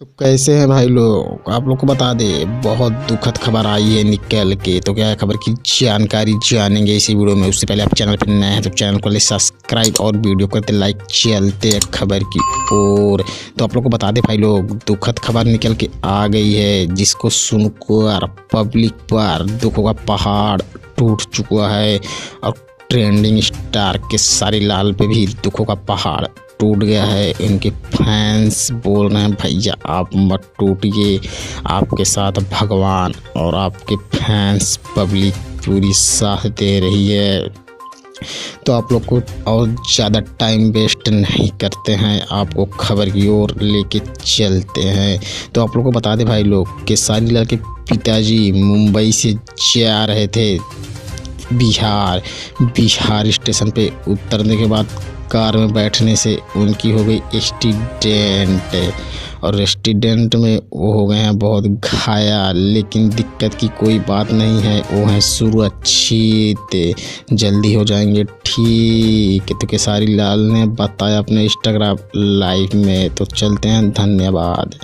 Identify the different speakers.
Speaker 1: तो कैसे हैं भाई लोग। आप लोग को बता दे बहुत दुखद खबर आई है निकल के। तो क्या है खबर की जानकारी जानेंगे इसी वीडियो में। उससे पहले आप चैनल पर नए हैं तो चैनल को ले सब्सक्राइब और वीडियो करते लाइक। चलते हैं खबर की ओर। तो आप लोग को बता दे भाई लोग दुखद खबर निकल के आ गई है, जिसको सुनकर पब्लिक पर दुखों का पहाड़ टूट चुका है और ट्रेंडिंग स्टार केसारी लाल पे भी दुखों का पहाड़ टूट गया है। इनके फैंस बोल रहे हैं भैया आप मत टूटिए, आपके साथ भगवान और आपके फैंस पब्लिक पूरी साथ दे रही है। तो आप लोग को और ज़्यादा टाइम वेस्ट नहीं करते हैं, आपको खबर की ओर लेके चलते हैं। तो आप लोग को बता दें भाई लोग केसारी लाल के पिताजी मुंबई से जा रहे थे बिहार स्टेशन पे उतरने के बाद कार में बैठने से उनकी हो गई एक्सीडेंट और एक्सीडेंट में वो हो गए हैं बहुत घायल। लेकिन दिक्कत की कोई बात नहीं है, वो हैं सुरक्षित, जल्दी हो जाएंगे ठीक। तो केसारी लाल ने बताया अपने इंस्टाग्राम लाइव में। तो चलते हैं, धन्यवाद।